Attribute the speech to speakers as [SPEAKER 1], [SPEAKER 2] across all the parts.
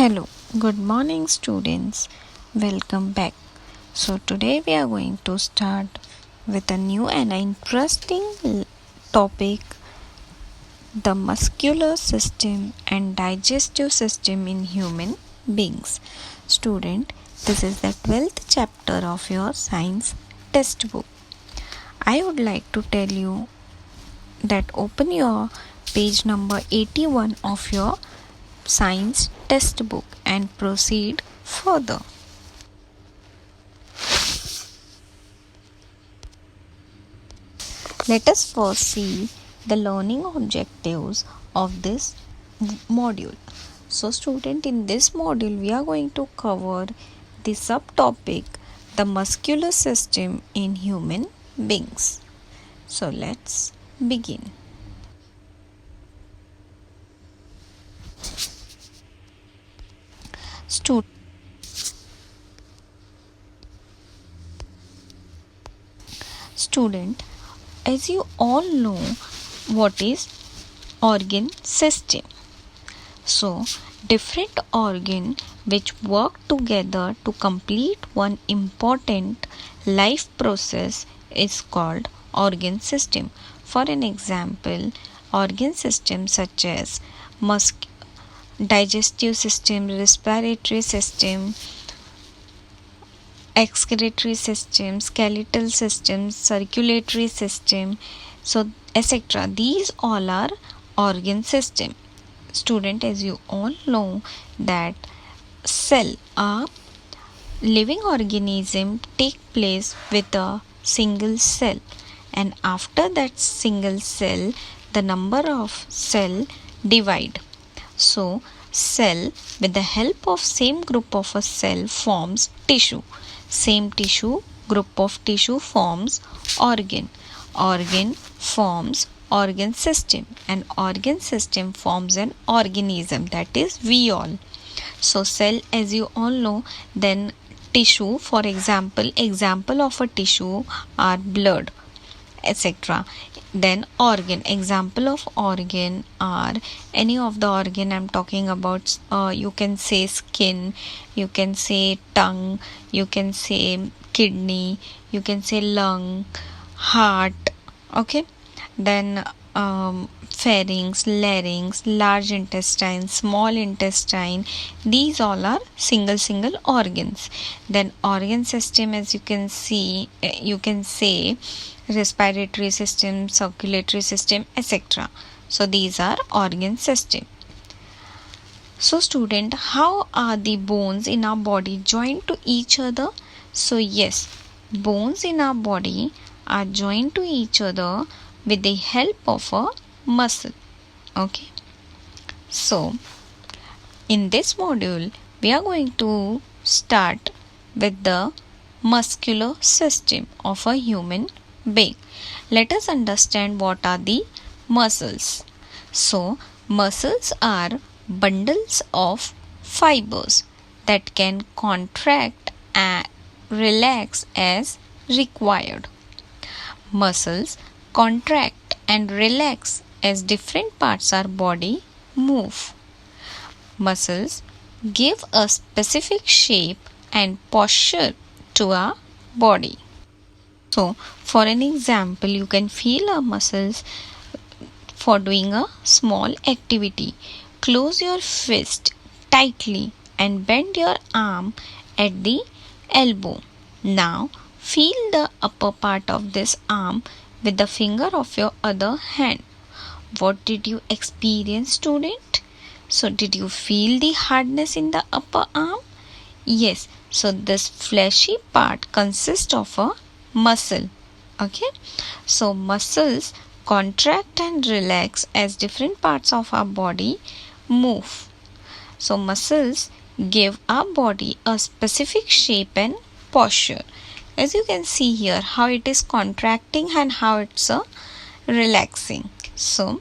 [SPEAKER 1] Hello, good morning, students. Welcome back. So, today we are going to start with a new and interesting topic, the muscular system and digestive system in human beings. Student, this is the 12th chapter of your science textbook. I would like to tell you that open your page number 81 of your science textbook and proceed further. Let us first see the learning objectives of this module. So, student, in this module we are going to cover the subtopic, the muscular system in human beings. So, let's begin. Student, as you all know, what is organ system? So, different organ which work together to complete one important life process is called organ system. For an example, organ systems such as digestive system, respiratory system, excretory system, skeletal system, circulatory system, so etc. These all are organ system. Student, as you all know that cell, a living organism take place with a single cell, and after that single cell the number of cell divide. So cell with the help of same group of a cell forms tissue. Same tissue, group of tissue forms organ. Organ forms organ system, and organ system forms an organism, that is we all. So cell, as you all know, then tissue, for example of a tissue are blood, etc. Then organ, example of organ are any of the organ I'm talking about. You can say skin, you can say tongue, you can say kidney, you can say lung, heart. Okay, then pharynx, larynx, large intestine, small intestine, these all are single organs. Then organ system, as you can see, you can say respiratory system, circulatory system, etc. So these are organ system. So student, how are the bones in our body joined to each other? So yes, bones in our body are joined to each other with the help of a muscle. Okay, so in this module we are going to start with the muscular system of a human being. Let us understand what are the muscles. So muscles are bundles of fibers that can contract and relax as required. Muscles contract and relax as different parts of our body move. Muscles give a specific shape and posture to our body. So, for an example, you can feel our muscles for doing a small activity. Close your fist tightly and bend your arm at the elbow. Now, feel the upper part of this arm with the finger of your other hand. What did you experience, student? So, did you feel the hardness in the upper arm? Yes. So, this fleshy part consists of a muscle. Okay. So, muscles contract and relax as different parts of our body move. So, muscles give our body a specific shape and posture. As you can see here, how it is contracting and how it's relaxing. So,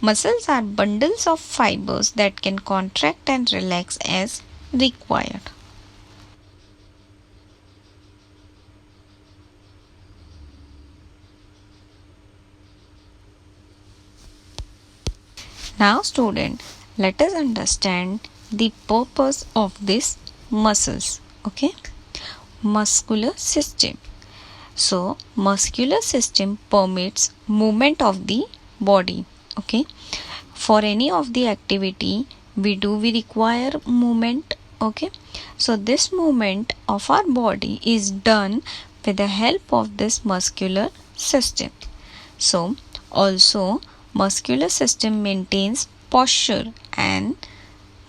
[SPEAKER 1] muscles are bundles of fibers that can contract and relax as required. Now student, let us understand the purpose of these muscles. Okay, muscular system. So muscular system permits movement of the body. Okay, for any of the activity we require movement. Okay, so this movement of our body is done with the help of this muscular system. So also muscular system maintains posture and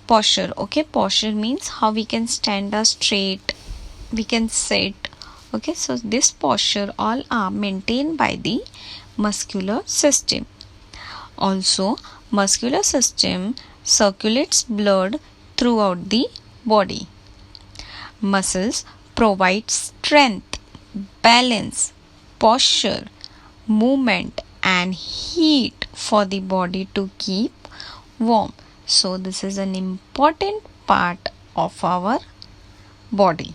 [SPEAKER 1] posture. Okay, posture means how we can stand up straight, we can sit. Okay, so this posture all are maintained by the muscular system. Also muscular system circulates blood throughout the body. Muscles provide strength, balance, posture, movement and heat for the body to keep warm. So this is an important part of our body.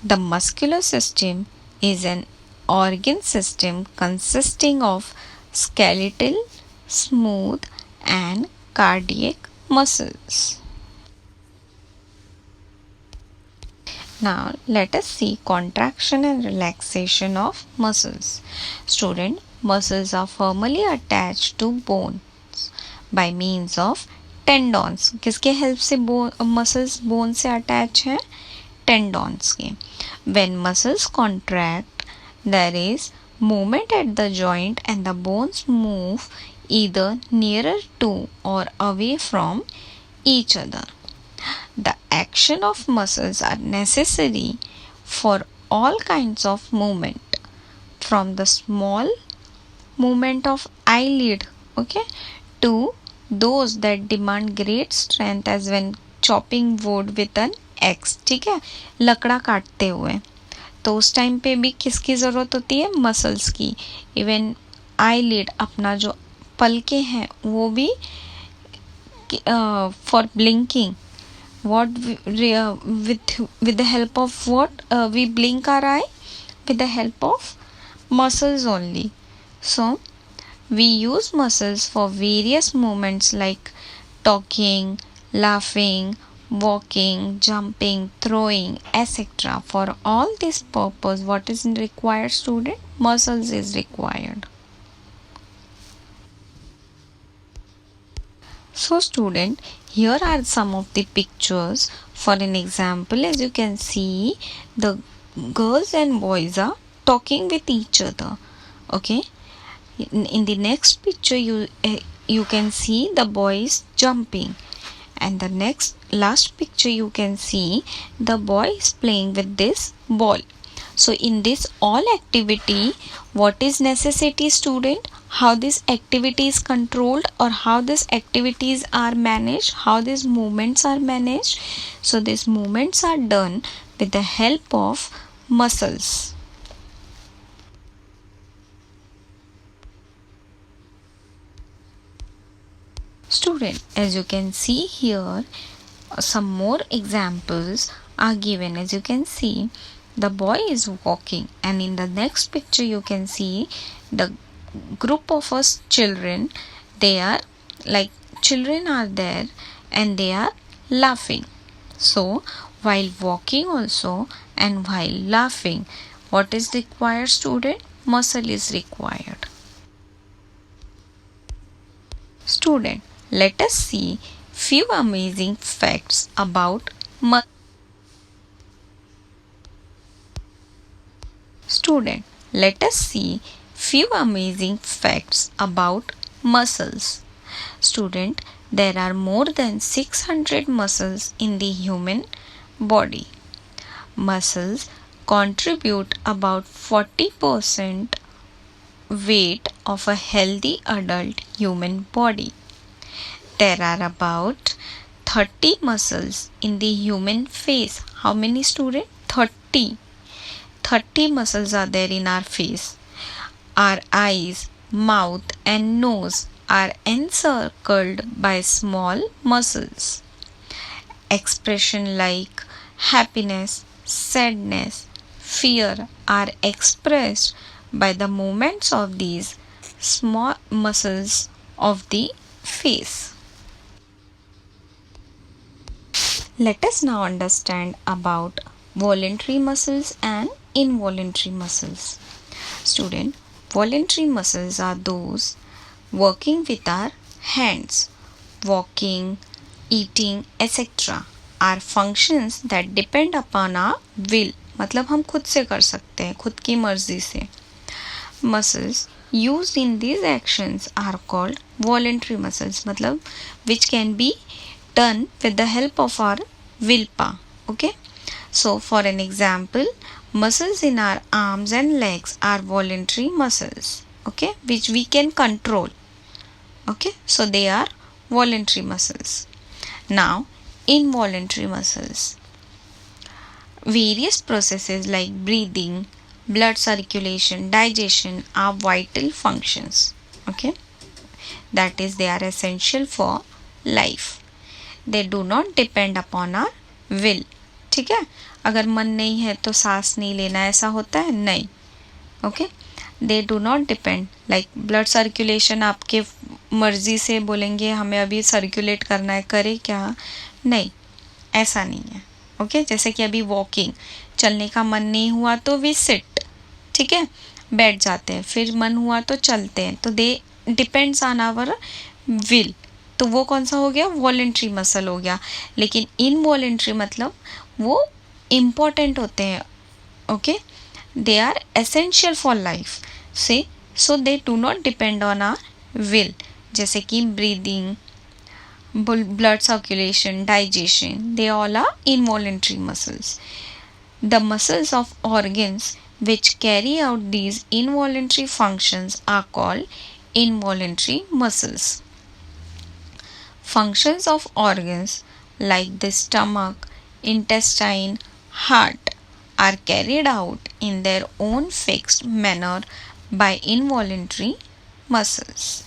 [SPEAKER 1] The muscular system is an organ system consisting of skeletal, smooth, and cardiac muscles. Now let us see contraction and relaxation of muscles. Student, muscles are firmly attached to bones by means of tendons. किसके help से muscles bone से attach है? Tendons के. When muscles contract, there is movement at the joint and the bones move either nearer to or away from each other. The action of muscles are necessary for all kinds of movement, from the small movement of eyelid, okay, to those that demand great strength as when chopping wood with an axe. ठीक है, लकड़ा काटते हुए तो उस time पे भी किसकी ज़रूरत होती है? मसल्स की. इवन आईलिड, अपना जो पलके हैं वो भी for blinking, what with the help of what we blink our eye? With the help of muscles only. So we use muscles for various movements like talking, laughing, walking, jumping, throwing, etc. For all this purpose, what is required, student? Muscles is required. So student, here are some of the pictures. For an example, as you can see, the girls and boys are talking with each other. Okay, in the next picture you can see the boys jumping, and the last picture you can see the boy is playing with this ball. So in this all activity, what is necessity, student? How this activity is controlled, or how these activities are managed, how these movements are managed. So these movements are done with the help of muscles. Student, as you can see here, some more examples are given. As you can see, the boy is walking, and in the next picture you can see the group of us children. They are like children are there and they are laughing. So while walking also and while laughing, what is required, student? Muscle is required. Student, let us see few amazing facts about muscle. Student, let us see few amazing facts about muscles. Student, there are more than 600 muscles in the human body. Muscles contribute about 40% weight of a healthy adult human body. There are about 30 muscles in the human face. How many, student? 30. 30 muscles are there in our face. Our eyes, mouth and nose are encircled by small muscles. Expression like happiness, sadness, fear are expressed by the movements of these small muscles of the face. Let us now understand about voluntary muscles and involuntary muscles. Student, voluntary muscles are those working with our hands. Walking, eating, etc. are functions that depend upon our will. मतलब हम खुद से कर सकते हैं, खुद की मर्जी से. Muscles used in these actions are called voluntary muscles, मतलब which can be done with the help of our willpower. Okay, so for an example, muscles in our arms and legs are voluntary muscles, okay, which we can control. Okay, so they are voluntary muscles. Now, involuntary muscles. Various processes like breathing, blood circulation, digestion are vital functions. Okay, that is, they are essential for life. They do not depend upon our will. ठीक है, अगर मन नहीं है तो सांस नहीं लेना, ऐसा होता है? नहीं. Okay, they do not depend. Like blood circulation आपके मर्जी से बोलेंगे हमें अभी सर्कुलेट करना है, करे क्या? नहीं, ऐसा नहीं है. ओके, जैसे कि अभी वॉकिंग, चलने का मन नहीं हुआ तो वी सिट, ठीक है, बैठ जाते हैं. फिर मन हुआ तो चलते हैं. तो दे डिपेंड्स ऑन आवर विल. तो वो कौन सा हो गया? वॉलेंट्री मसल हो गया. लेकिन इनवॉलेंट्री मतलब वो इम्पॉर्टेंट होते हैं. Okay, they are essential for life से, so they do not depend on our will. जैसे कि breathing, blood circulation, digestion, they all are involuntary muscles. The muscles of organs which carry out these involuntary functions are called involuntary muscles. Functions of organs like the stomach, intestine, heart are carried out in their own fixed manner by involuntary muscles.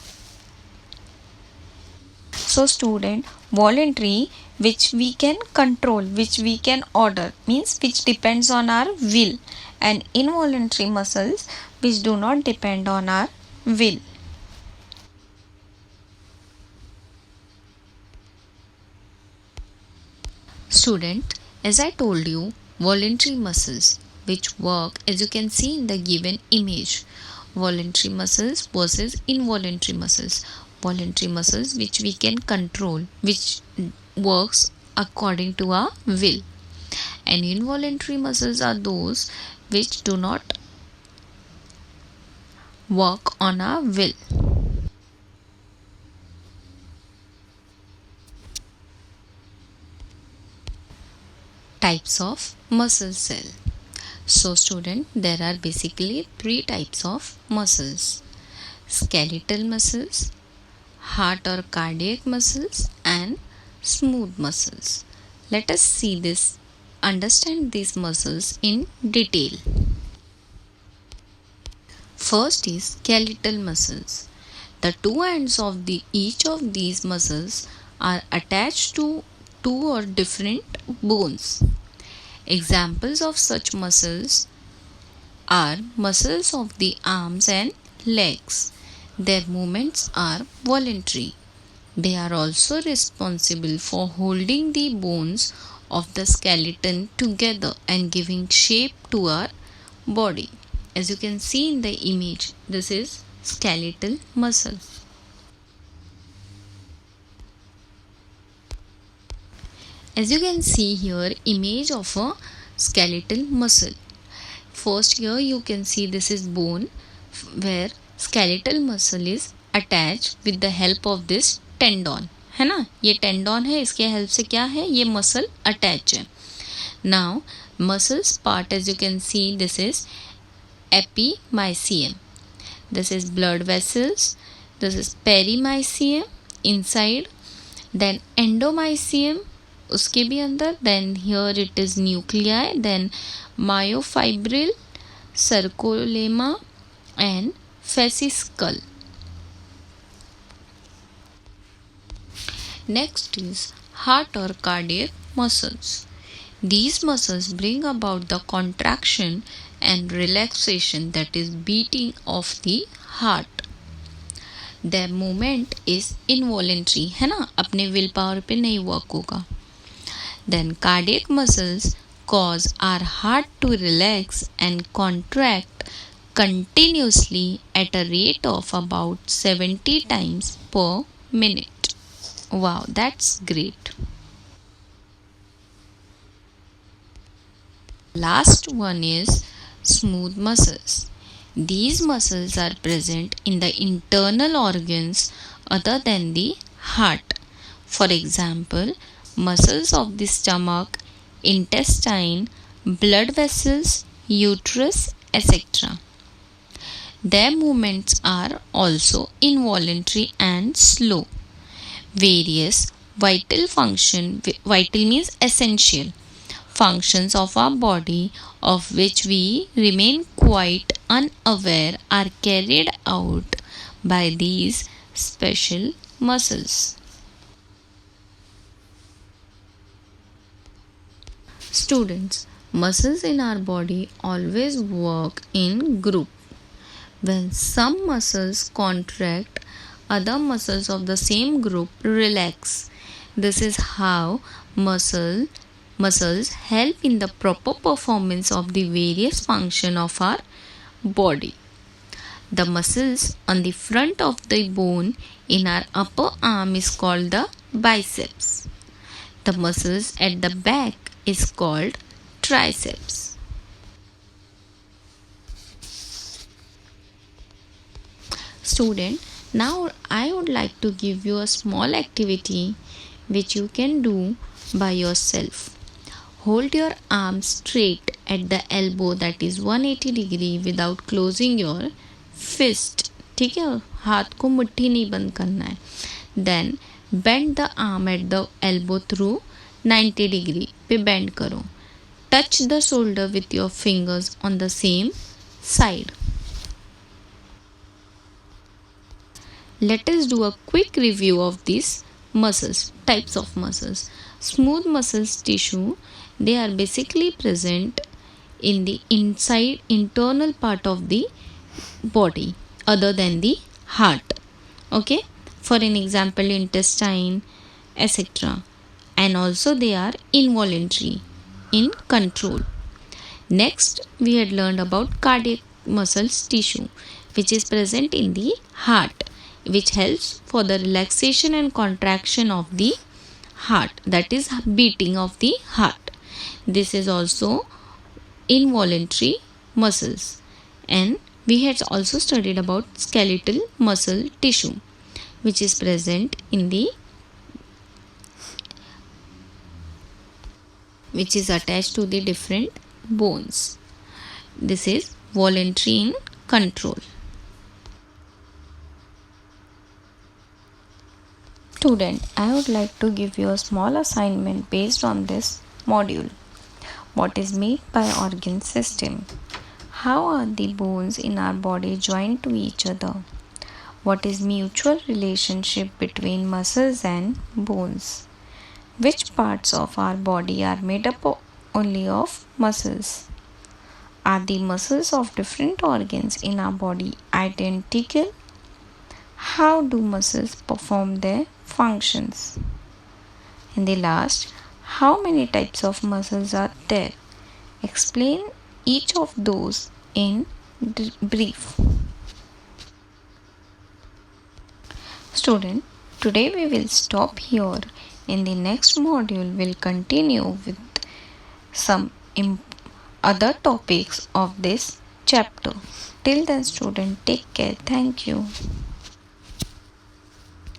[SPEAKER 1] So student, voluntary, which we can control, which we can order, means which depends on our will, and involuntary muscles which do not depend on our will. Student, as I told you, voluntary muscles which work, as you can see in the given image, voluntary muscles versus involuntary muscles. Voluntary muscles which we can control, which works according to our will, and involuntary muscles are those which do not work on our will. Types of muscle cell. So student, there are basically 3 types of muscles: skeletal muscles, heart or cardiac muscles, and smooth muscles. Let us see this, understand these muscles in detail. First is skeletal muscles.
[SPEAKER 2] The two ends of each of these muscles are attached to two or different bones. Examples of such muscles are muscles of the arms and legs. Their movements are voluntary. They are also responsible for holding the bones of the skeleton together and giving shape to our body. As you can see in the image, this is skeletal muscle. As you can see here, image of a skeletal muscle. First here you can see this is bone where skeletal muscle is attached with the help of this tendon, है ना, ये tendon है, इसके help से क्या है, ये muscle attach है. Now muscles part, as you can see, this is epimysium, this is blood vessels, this is perimysium inside, then endomysium उसके भी अंदर, then here it is nuclei, then myofibril, sarcolemma and fascicle. Next is heart or cardiac muscles. These muscles bring about the contraction and relaxation, that is beating of the heart. Their movement is involuntary, है ना, अपने will power पे नहीं work होगा. Then cardiac muscles cause our heart to relax and contract continuously at a rate of about 70 times per minute. Wow, that's great. Last one is smooth muscles. These muscles are present in the internal organs other than the heart. For example, muscles of the stomach, intestine, blood vessels, uterus, etc. Their movements are also involuntary and slow. Various vital means essential functions of our body, of which we remain quite unaware, are carried out by these special muscles. Students, muscles in our body always work in group. When some muscles contract, other muscles of the same group relax. This is how muscles help in the proper performance of the various functions of our body. The muscles on the front of the bone in our upper arm is called the biceps. The muscles at the back is called triceps. Student, now I would like to give you a small activity which you can do by yourself. Hold your arm straight at the elbow, that is 180 degree, without closing your fist. ठीक है, हाथ को मुट्ठी नहीं बंद करना है. Then bend the arm at the elbow through 90 degree पे bend करो. Touch the shoulder with your fingers on the same side. Let us do a quick review of these types of muscles. Smooth muscles tissue, they are basically present in the internal part of the body other than the heart. Okay, for an example, intestine, etc. And also they are involuntary, in control. Next, we had learned about cardiac muscles tissue, which is present in the heart, which helps for the relaxation and contraction of the heart, that is beating of the heart. This is also involuntary muscles. And we had also studied about skeletal muscle tissue, which is present in the which is attached to the different bones. This is voluntary in control. Student, I would like to give you a small assignment based on this module. What is made by organ system? How are the bones in our body joined to each other?
[SPEAKER 1] What is mutual relationship between muscles and bones? Which parts of our body are made up only of muscles? Are the muscles of different organs in our body identical? How do muscles perform their functions? And the last, how many types of muscles are there? Explain each of those in brief. Student, today we will stop here. In the next module, we'll continue with some other topics of this chapter. Till then, student, take care. Thank you.